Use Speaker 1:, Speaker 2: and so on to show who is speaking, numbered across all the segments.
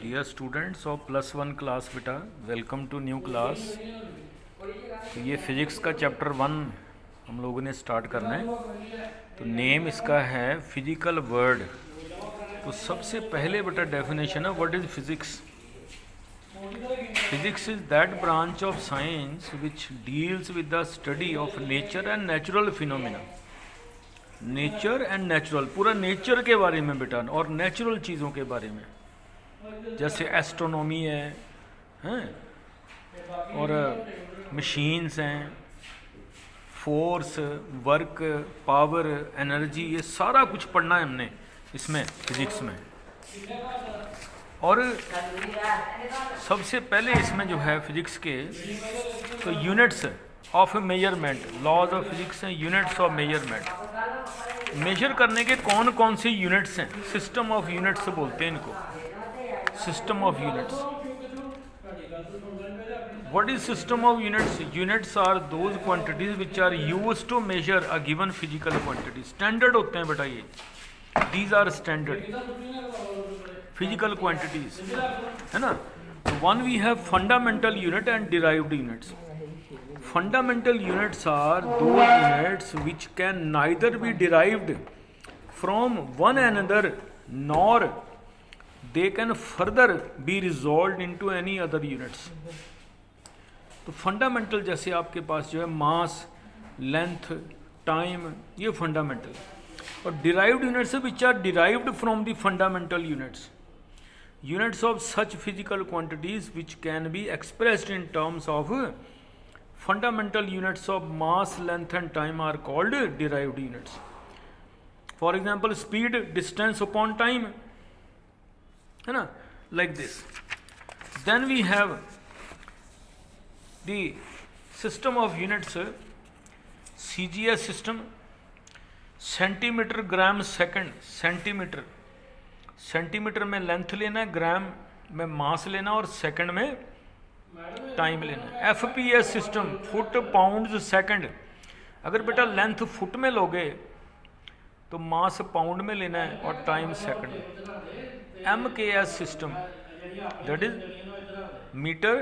Speaker 1: Dear students of +1 class, बेटा welcome to new class. तो ये फिजिक्स का चैप्टर 1 हम लोगों ने स्टार्ट करना है। तो नेम इसका है फिजिकल वर्ड। तो सबसे पहले बेटा डेफिनेशन है what is physics. Physics is that branch of science which deals with the study of nature and natural phenomena. Nature and natural, पूरा नेचर के बारे में बेटा और नेचुरल चीज़ों के बारे में, जैसे एस्ट्रोनॉमी हैं और मशीन्स हैं, फोर्स, वर्क, पावर, एनर्जी, ये सारा कुछ पढ़ना है हमने इसमें फिजिक्स में। और सबसे पहले इसमें जो है फिजिक्स के तो units of measurement, laws of physics हैं, यूनिट्स ऑफ मेजरमेंट। मेजर करने के कौन कौन से यूनिट्स हैं, सिस्टम ऑफ यूनिट्स बोलते हैं इनको, system of units. What is system of units? Units are those quantities which are used to measure a given physical quantity. Standard होते हैं बेटा ये, these are standard physical quantities, है ना। So one we have fundamental unit and derived units. Fundamental units are those units which can neither be derived from one another nor they can further be resolved into any other units. तो fundamental जैसे आपके पास जो है mass, length, time, ये fundamental. और derived units which are derived from the fundamental units, units of such physical quantities which can be expressed in terms of fundamental units of mass, length and time are called derived units. For example speed, distance upon time, है ना, like this. Then we have the system of units, CGS system, centimetre, gram, second. Centimetre, centimetre में length लेना है, ग्राम में मास लेना और second में time लेना है। FPS system, foot, pound, second. अगर बेटा लेंथ फुट में लोगे तो मास पाउंड में लेना है और टाइम सेकंड में। MKS system, that is metre,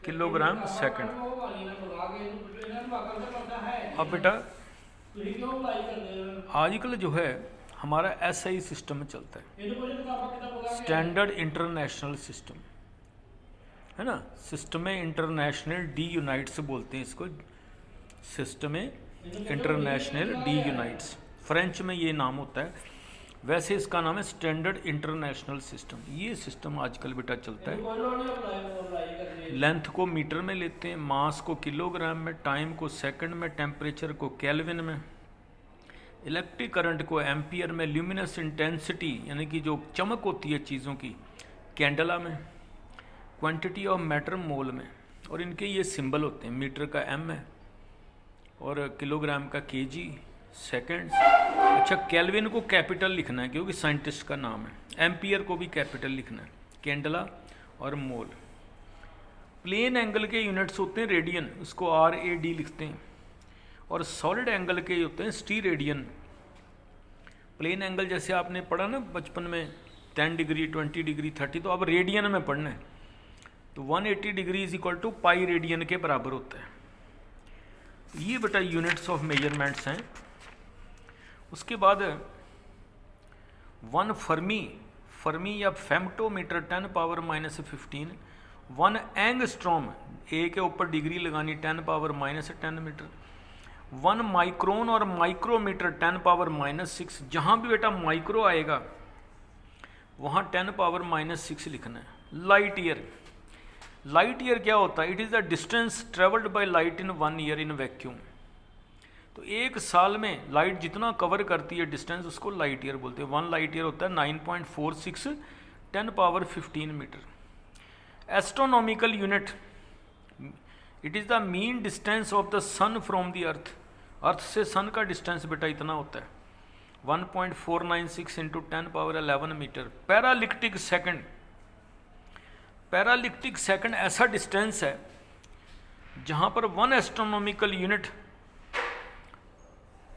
Speaker 1: kilogram, second. अब बेटा आजकल जो है हमारा SI सिस्टम में चलता है, स्टैंडर्ड इंटरनेशनल सिस्टम, है ना। सिस्टम इंटरनेशनल डी यूनाइट्स बोलते हैं इसको, system international D unites, French में ये नाम होता है, वैसे इसका नाम है स्टैंडर्ड इंटरनेशनल सिस्टम। ये सिस्टम आजकल बेटा चलता है। लेंथ को मीटर में लेते हैं, मास को किलोग्राम में, टाइम को सेकंड में, टेम्परेचर को केल्विन में, इलेक्ट्रिक करंट को एम्पियर में, ल्यूमिनस इंटेंसिटी यानी कि जो चमक होती है चीज़ों की, कैंडला में, क्वांटिटी ऑफ मैटर मोल में। और इनके ये सिंबल होते हैं, मीटर का M है और किलोग्राम का kg, सेकेंड्स। अच्छा, केल्विन को कैपिटल लिखना है क्योंकि साइंटिस्ट का नाम है, एम्पियर को भी कैपिटल लिखना है, कैंडला और मोल। प्लेन एंगल के यूनिट्स होते हैं रेडियन, उसको RAD लिखते हैं, और सॉलिड एंगल के होते हैं स्टीरेडियन। प्लेन एंगल जैसे आपने पढ़ा ना बचपन में 10 डिग्री, 20 डिग्री, 30, तो अब रेडियन में पढ़ना है। तो 180 degree is equal to pi radian के बराबर होता है। ये बेटा यूनिट्स ऑफ मेजरमेंट्स हैं। उसके बाद 1 फर्मी, फर्मी या फेम्टोमीटर 10⁻⁻15, 1 एंगस्ट्रॉम, ए के ऊपर डिग्री लगानी, 10⁻⁻10 मीटर, 1 माइक्रोन और माइक्रोमीटर 10⁻⁻6। जहाँ भी बेटा माइक्रो आएगा वहाँ 10⁻⁻6 लिखना है। लाइट ईयर, लाइट ईयर क्या होता है? It is the distance travelled by light in 1 year in vacuum. तो एक साल में लाइट जितना कवर करती है डिस्टेंस, उसको लाइट ईयर बोलते हैं। 1 लाइट ईयर होता है 9.46 10⁻15 metre. Astronomical unit, it is the mean distance of the sun from the earth. Earth से सन का डिस्टेंस बेटा इतना होता है, 1.496 into 10⁻11 metre. Parallactic second, parallactic second ऐसा डिस्टेंस है जहाँ पर 1 astronomical unit,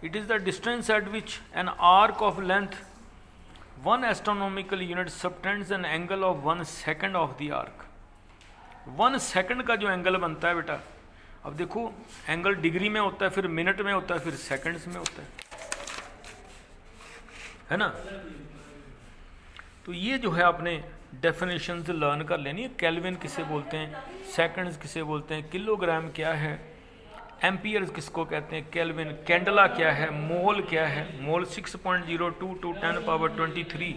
Speaker 1: it is the distance at which an arc of length 1 astronomical unit subtends an angle of 1 second of the arc. 1 second का जो एंगल बनता है बेटा, अब देखो एंगल डिग्री में होता है, फिर मिनट में होता है, फिर सेकंड्स में होता है ना। तो ये जो है आपने डेफिनेशन से लर्न कर लेनी है। केल्विन किसे बोलते हैं, सेकंड्स किसे बोलते हैं, किलोग्राम क्या है, एम्पियर किसको कहते हैं, केल्विन, कैंडला क्या है, मोल क्या है, मोल 6.02 टू 10⁻23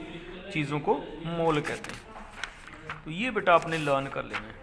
Speaker 1: चीज़ों को मोल कहते हैं। तो ये बेटा आपने लर्न कर लेना है।